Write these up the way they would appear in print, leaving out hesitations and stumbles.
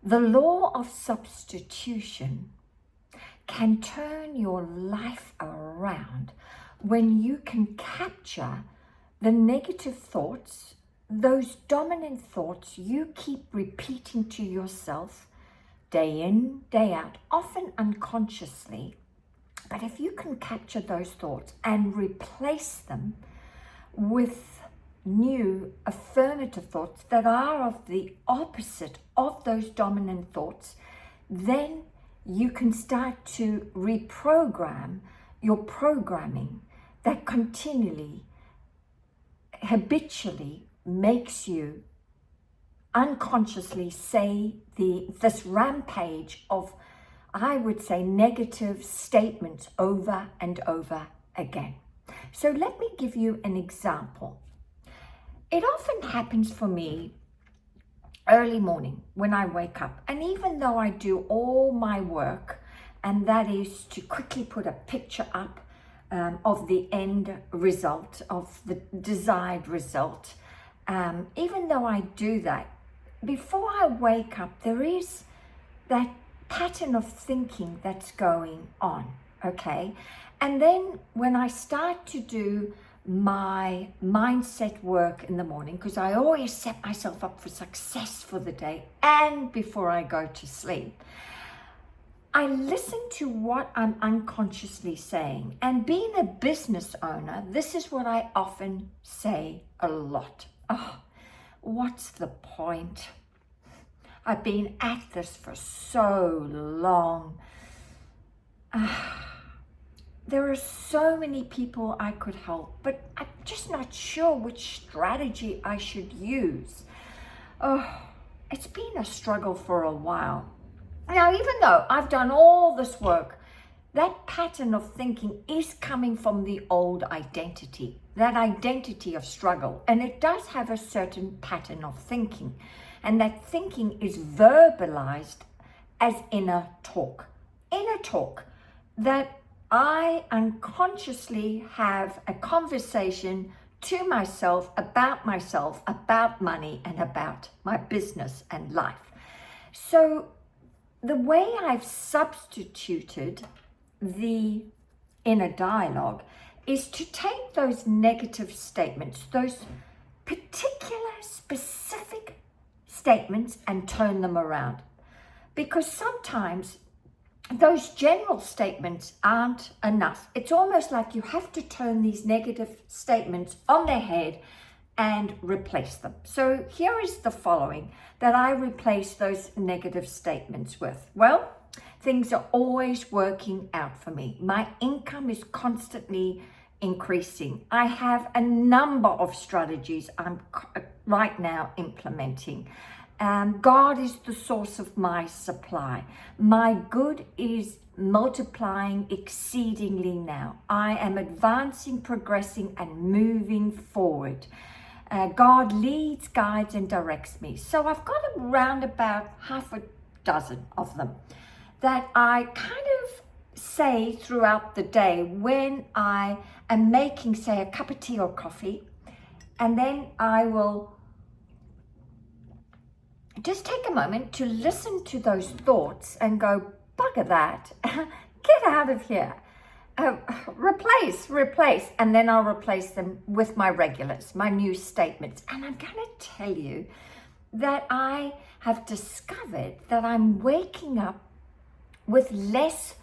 The law of substitution can turn your life around when you can capture the negative thoughts, those dominant thoughts you keep repeating to yourself day in, day out, often unconsciously. But if you can capture those thoughts and replace them with new affirmative thoughts that are of the opposite of those dominant thoughts, then you can start to reprogram your programming that continually, habitually makes you unconsciously say this rampage of, I would say, negative statements over and over again. So let me give you an example. It often happens for me early morning when I wake up, and even though I do all my work, and that is to quickly put a picture up of the end result, of the desired result, even though I do that, before I wake up, there is that pattern of thinking that's going on, okay? And then when I start to do my mindset work in the morning, because I always set myself up for success for the day and before I go to sleep, I listen to what I'm unconsciously saying. And being a business owner, this is what I often say a lot. Oh, what's the point? I've been at this for so long. There are so many people I could help, but I'm just not sure which strategy I should use. Oh, it's been a struggle for a while. Now, even though I've done all this work, that pattern of thinking is coming from the old identity, that identity of struggle. And it does have a certain pattern of thinking. And that thinking is verbalized as inner talk. Inner talk that I unconsciously have a conversation to myself, about money, and about my business and life. So the way I've substituted the inner dialogue is to take those negative statements, those particular specific statements, and turn them around. Because sometimes those general statements aren't enough. It's almost like you have to turn these negative statements on their head and replace them. So here is the following that I replace those negative statements with. Well, things are always working out for me. My income is constantly increasing. I have a number of strategies I'm right now implementing. God is the source of my supply. My good is multiplying exceedingly now. I am advancing, progressing, and moving forward. God leads, guides, and directs me. So I've got around about half a dozen of them that I kind of say throughout the day when I am making, say, a cup of tea or coffee, and then I will just take a moment to listen to those thoughts and go, bugger that, get out of here. Replace, and then I'll replace them with my regulars, my new statements. And I'm going to tell you that I have discovered that I'm waking up with less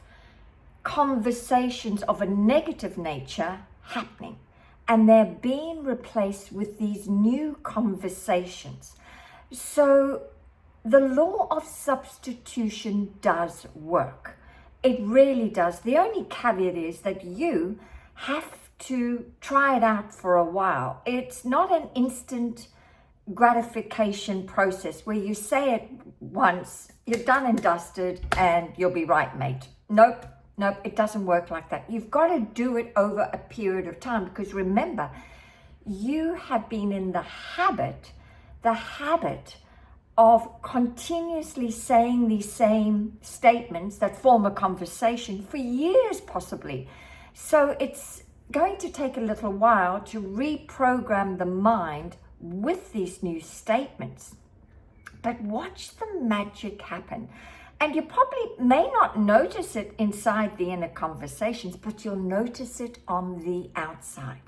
conversations of a negative nature happening, and they're being replaced with these new conversations. So the law of substitution does work. It really does. The only caveat is that you have to try it out for a while. It's not an instant gratification process where you say it once, you're done and dusted, and you'll be right, mate. Nope, it doesn't work like that. You've got to do it over a period of time, because remember, you have been in the habit of continuously saying these same statements that form a conversation for years, possibly. So it's going to take a little while to reprogram the mind with these new statements. but watch the magic happen. And you probably may not notice it inside the inner conversations, but you'll notice it on the outside.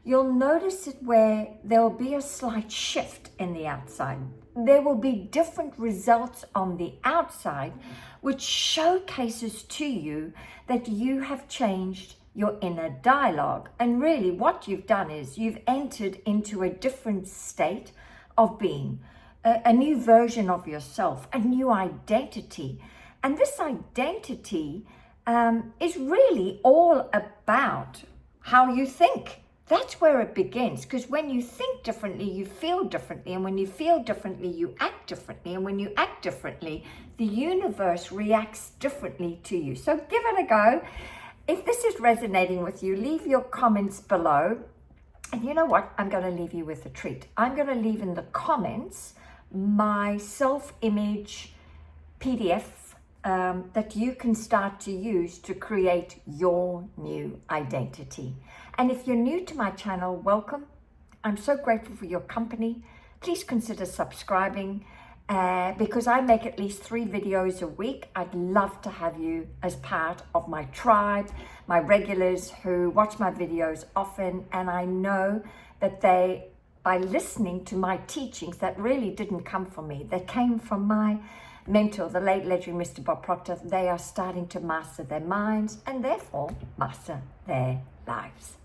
You'll notice it where there will be a slight shift in the outside. There will be different results on the outside, which showcases to you that you have changed your inner dialogue. And really what you've done is you've entered into a different state of being, a new version of yourself, a new identity. And this identity is really all about how you think. That's where it begins, because when you think differently, you feel differently. And when you feel differently, you act differently. And when you act differently, the universe reacts differently to you. So give it a go. If this is resonating with you, leave your comments below. And you know what? I'm going to leave you with a treat. I'm going to leave in the comments my self-image PDF that you can start to use to create your new identity. And if you're new to my channel, welcome. I'm so grateful for your company. Please consider subscribing because I make at least 3 videos a week. I'd love to have you as part of my tribe, my regulars who watch my videos often. And I know that they, by listening to my teachings that really didn't come from me, they came from my mentor, the late legendary Mr. Bob Proctor, they are starting to master their minds and therefore master their lives.